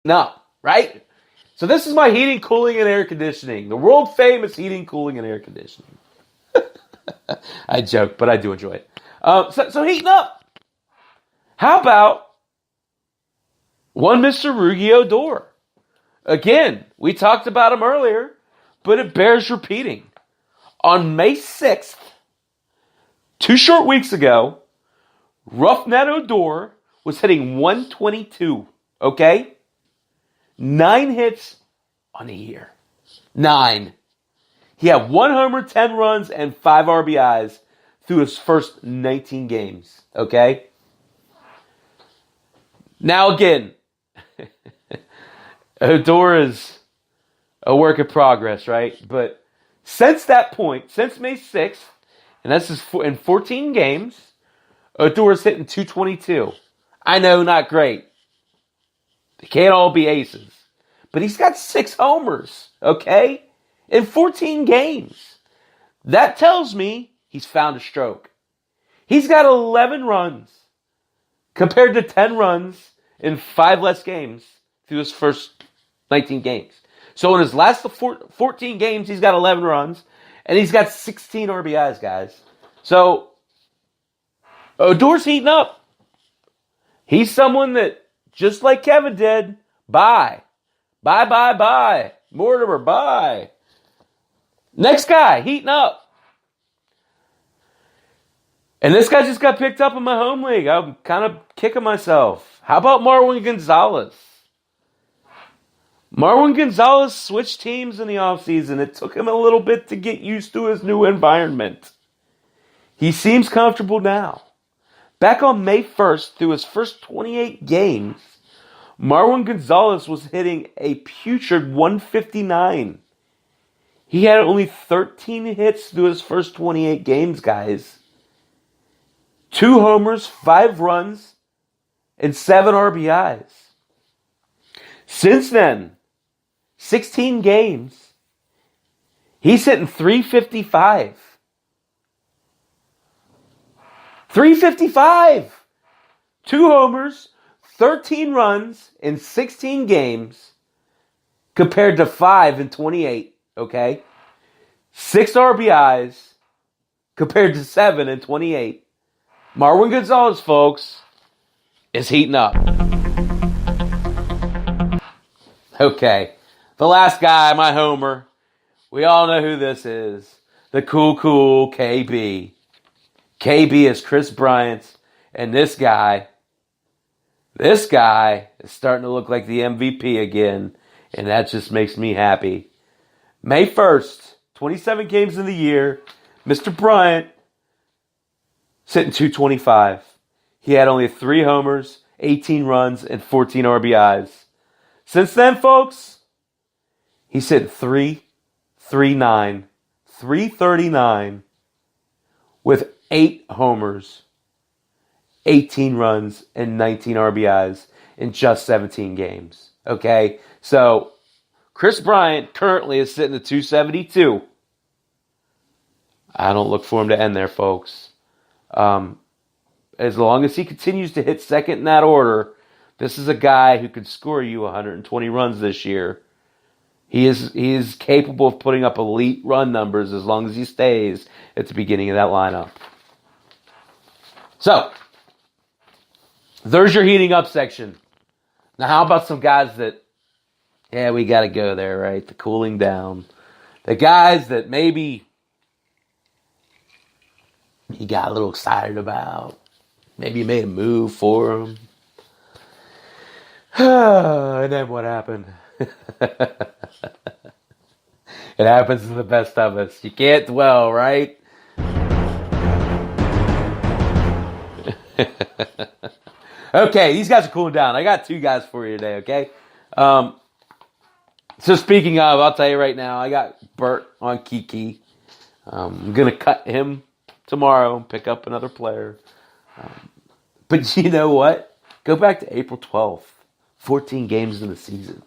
No, right? So this is my heating, cooling, and air conditioning. The world famous heating, cooling, and air conditioning. I joke, but I do enjoy it. So heating up. How about one Mr. Rugi Odor? Again, we talked about him earlier, but it bears repeating. On May 6th, 2 short weeks ago, Roughneck Odor was hitting 122, okay? 9 hits on the year. 9. He had 1 homer, 10 runs, and 5 RBIs through his first 19 games, okay? Now again, Odor is a work in progress, right? But since that point, since May 6th, and this is in 14 games, Odor's hitting 222. I know, not great. They can't all be aces. But he's got 6 homers, okay? In 14 games. That tells me he's found a stroke. He's got 11 runs compared to 10 runs in 5 less games through his first 19 games. So in his last 14 games, he's got 11 runs, and he's got 16 RBIs, guys. So Odor's heating up. He's someone that, just like Kevin did, bye. Bye. Mortimer, bye. Next guy, heating up. And this guy just got picked up in my home league. I'm kind of kicking myself. How about Marwin Gonzalez? Marwin Gonzalez switched teams in the offseason. It took him a little bit to get used to his new environment. He seems comfortable now. Back on May 1st, through his first 28 games, Marwin Gonzalez was hitting a putrid 159. He had only 13 hits through his first 28 games, guys. 2 homers, 5 runs, and 7 RBIs. Since then, 16 games, he's hitting 355. 355! 2 homers, 13 runs in 16 games, compared to 5 in 28, okay? 6 RBIs, compared to 7 in 28. Marwin Gonzalez, folks, is heating up. Okay, the last guy, my homer. We all know who this is. The cool KB. KB is Chris Bryant, and this guy is starting to look like the MVP again, and that just makes me happy. May 1st, 27 games in the year, Mr. Bryant sitting 225. He had only 3 homers, 18 runs, and 14 RBIs. Since then, folks, he's hit 339 with 8 homers, 18 runs, and 19 RBIs in just 17 games. Okay? So, Chris Bryant currently is sitting at 272. I don't look for him to end there, folks. As long as he continues to hit second in that order, this is a guy who could score you 120 runs this year. He is capable of putting up elite run numbers as long as he stays at the beginning of that lineup. So, there's your heating up section. Now, how about some guys that, we got to go there, right? The cooling down. The guys that maybe he got a little excited about. Maybe you made a move for him. And then what happened? It happens to the best of us. You can't dwell, right? Okay, these guys are cooling down. I got 2 guys for you today, okay? So speaking of, I'll tell you right now, I got Bert on Kiki. I'm going to cut him tomorrow and pick up another player. But you know what? Go back to April 12th. 14 games in the season.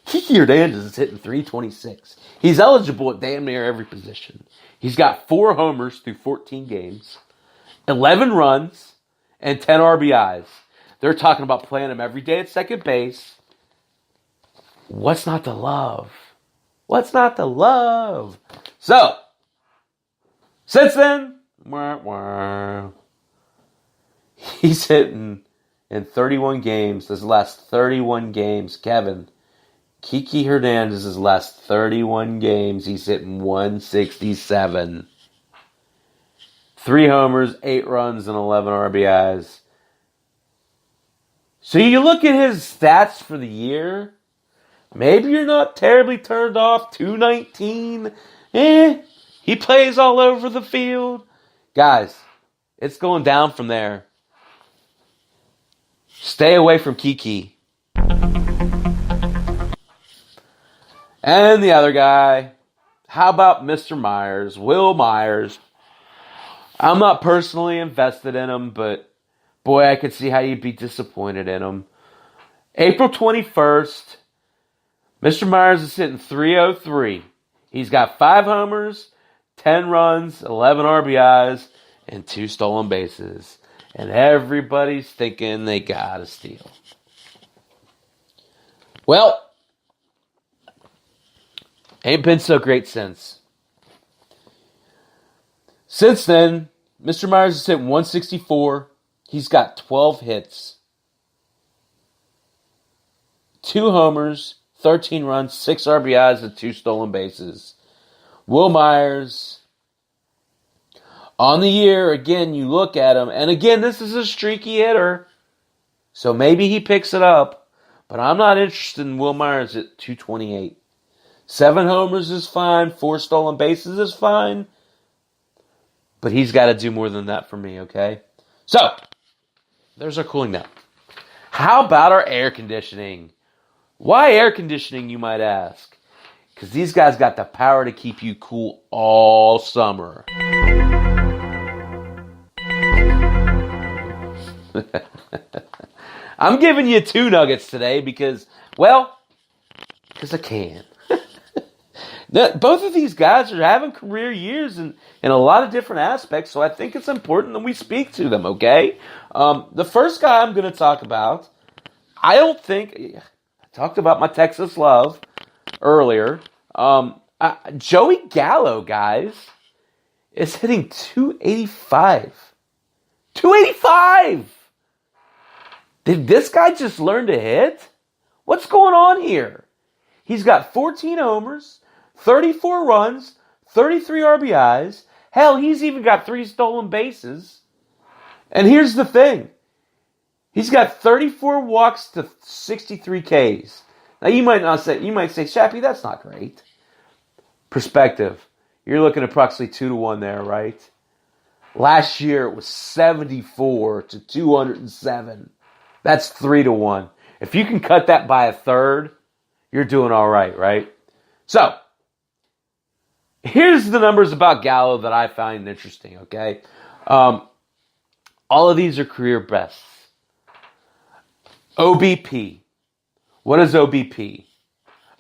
Kiki Hernandez is hitting 326. He's eligible at damn near every position. He's got 4 homers through 14 games, 11 runs, and 10 RBIs. They're talking about playing him every day at second base. What's not to love? What's not to love? So, since then, he's hitting in 31 games. This last 31 games, Kevin. Kiki Hernandez's last 31 games, he's hitting 167. 3 homers, 8 runs, and 11 RBIs. So you look at his stats for the year, maybe you're not terribly turned off. 219. He plays all over the field. Guys, it's going down from there. Stay away from Kiki. And the other guy, how about Mr. Myers, Will Myers? I'm not personally invested in him, but boy, I could see how you'd be disappointed in him. April 21st, Mr. Myers is hitting .303. He's got 5 homers, 10 runs, 11 RBIs, and 2 stolen bases. And everybody's thinking they got a steal. Well, ain't been so great since. Since then, Mr. Myers is hitting .164. He's got 12 hits, 2 homers, 13 runs, 6 RBIs, and 2 stolen bases. Will Myers, on the year, again, you look at him, and again, this is a streaky hitter, so maybe he picks it up, but I'm not interested in Will Myers at 228. 7 homers is fine, 4 stolen bases is fine, but he's got to do more than that for me, okay? So, there's our cooling down. How about our air conditioning? Why air conditioning, you might ask? Because these guys got the power to keep you cool all summer. I'm giving you 2 nuggets today because I can. Both of these guys are having career years in a lot of different aspects, so I think it's important that we speak to them, okay? The first guy I'm going to talk about, I talked about my Texas love earlier. Joey Gallo, guys, is hitting .285. .285! Did this guy just learn to hit? What's going on here? He's got 14 homers, 34 runs, 33 RBIs. Hell, he's even got 3 stolen bases. And here's the thing. He's got 34 walks to 63 Ks. Now you might say, Chappy, that's not great. Perspective. You're looking at approximately 2-1 there, right? Last year it was 74 to 207. That's 3-1. If you can cut that by a third, you're doing all right, right? So, here's the numbers about Gallo that I find interesting, okay? All of these are career bests. OBP. What is OBP?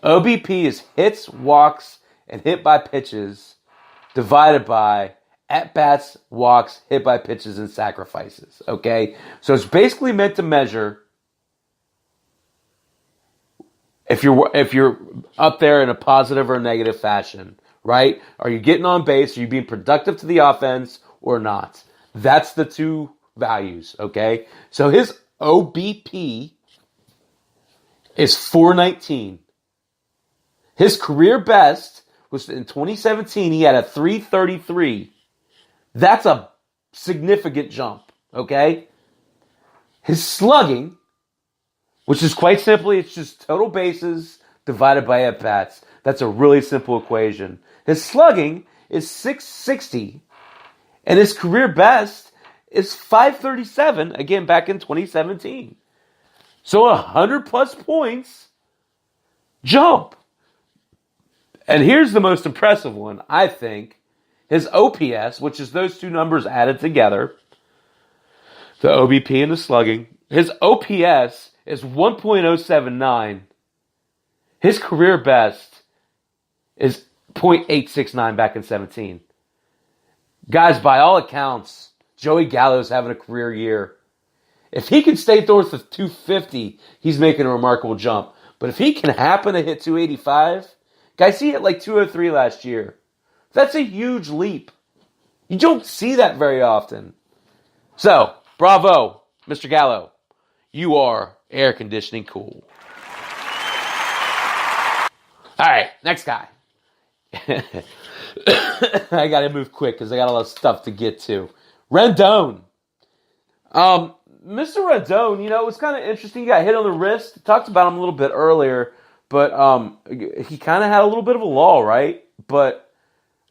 OBP is hits, walks, and hit by pitches divided by at-bats, walks, hit by pitches, and sacrifices, okay? So it's basically meant to measure if you're up there in a positive or a negative fashion, right? Are you getting on base? Are you being productive to the offense or not? That's the 2 values, okay? So his OBP is .419. His career best was in 2017. He had a .333. That's a significant jump, okay? His slugging, which is quite simply, it's just total bases divided by at-bats. That's a really simple equation. His slugging is .660, and his career best is .537, again, back in 2017. So 100-plus points jump. And here's the most impressive one, I think. His OPS, which is those 2 numbers added together, the OBP and the slugging, his OPS is 1.079. His career best is .869 back in 17. Guys, by all accounts, Joey Gallo's having a career year. If he can stay north of 250, he's making a remarkable jump. But if he can happen to hit 285, guys, he hit like 203 last year. That's a huge leap. You don't see that very often. So, bravo, Mr. Gallo. You are air conditioning cool. All right, next guy. I got to move quick because I got a lot of stuff to get to. Rendon. Mr. Rendon, you know, it was kind of interesting. He got hit on the wrist. Talked about him a little bit earlier, but he kind of had a little bit of a lull, right? But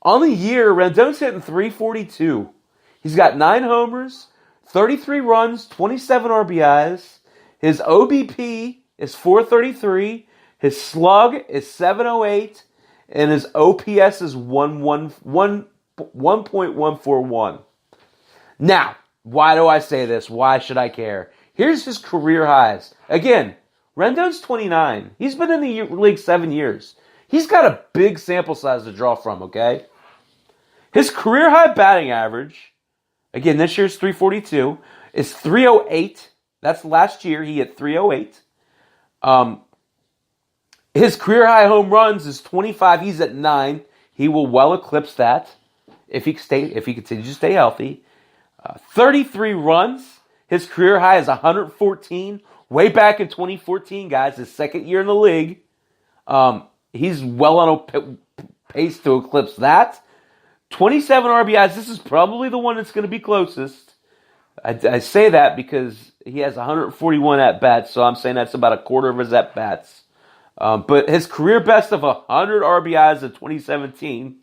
on the year, Rendon's hitting 342. He's got 9 homers, 33 runs, 27 RBIs. His OBP is 433. His slug is 708. And his OPS is 1.141. Now, why do I say this? Why should I care? Here's his career highs. Again, Rendon's 29. He's been in the league 7 years. He's got a big sample size to draw from, okay? His career high batting average, again, this year's 342, is 308. That's last year. He hit 308. His career high home runs is 25. He's at 9. He will well eclipse that if he continues to stay healthy. 33 runs. His career high is 114. Way back in 2014, guys, his second year in the league. He's well on a pace to eclipse that. 27 RBIs. This is probably the one that's going to be closest. I say that because he has 141 at-bats, so I'm saying that's about a quarter of his at-bats. But his career best of 100 RBIs in 2017.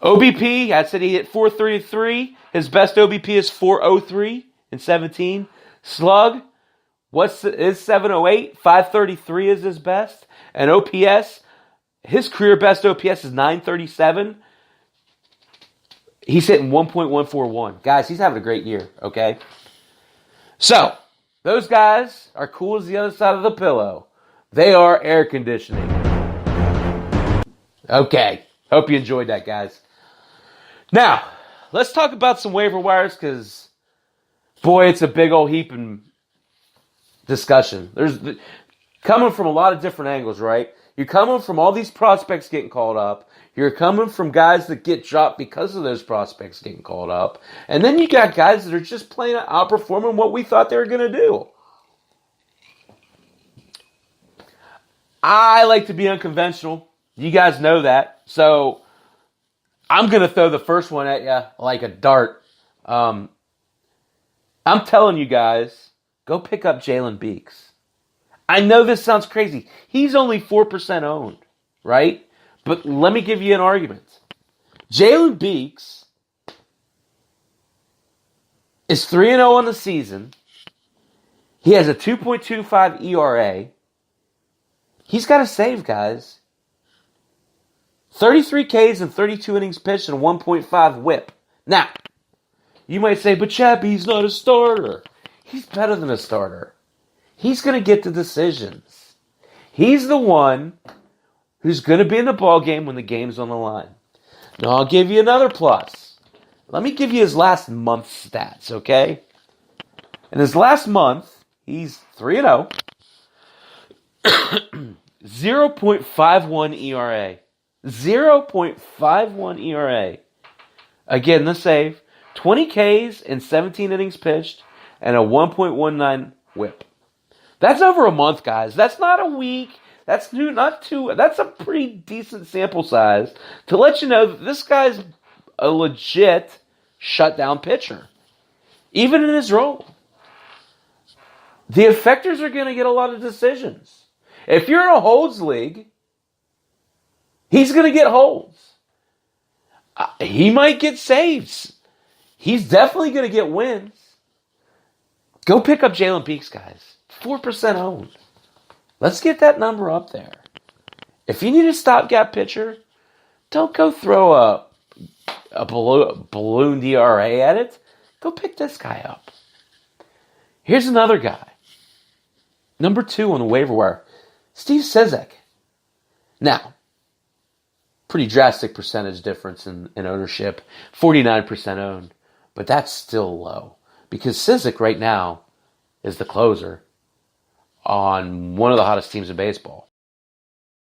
OBP, I said he hit 433. His best OBP is 403 in 17. Slug, is 708. 533 is his best. And OPS, his career best OPS is 937. He's hitting 1.141. Guys, he's having a great year, okay? So, those guys are cool as the other side of the pillow. They are air conditioning. Okay. Hope you enjoyed that, guys. Now, let's talk about some waiver wires because, boy, it's a big old heaping discussion. There's coming from a lot of different angles, right? You're coming from all these prospects getting called up. You're coming from guys that get dropped because of those prospects getting called up. And then you got guys that are just plain outperforming what we thought they were going to do. I like to be unconventional. You guys know that. So I'm going to throw the first one at you like a dart. I'm telling you guys, go pick up Jalen Beeks. I know this sounds crazy. He's only 4% owned, right? But let me give you an argument. Jalen Beeks is 3-0 on the season. He has a 2.25 ERA. He's got to save, guys. 33 Ks and 32 innings pitched and 1.5 whip. Now, you might say, but Chappy's not a starter. He's better than a starter. He's going to get the decisions. He's the one who's going to be in the ball game when the game's on the line. Now, I'll give you another plus. Let me give you his last month's stats, okay? In his last month, he's 3-0. 0.51 ERA. 0.51 ERA. Again, the save. 20 Ks and 17 innings pitched and a 1.19 whip. That's over a month, guys. That's not a week. That's not two. That's a pretty decent sample size to let you know that this guy's a legit shutdown pitcher, even in his role. The effectors are going to get a lot of decisions. If you're in a holds league, he's going to get holds. He might get saves. He's definitely going to get wins. Go pick up Jalen Beeks, guys. 4% owned. Let's get that number up there. If you need a stopgap pitcher, don't go throw a balloon DRA at it. Go pick this guy up. Here's another guy. Number 2 on the waiver wire. Steve Cizek. Now, pretty drastic percentage difference in ownership. 49% owned. But that's still low. Because Cizek right now is the closer. on one of the hottest teams in baseball.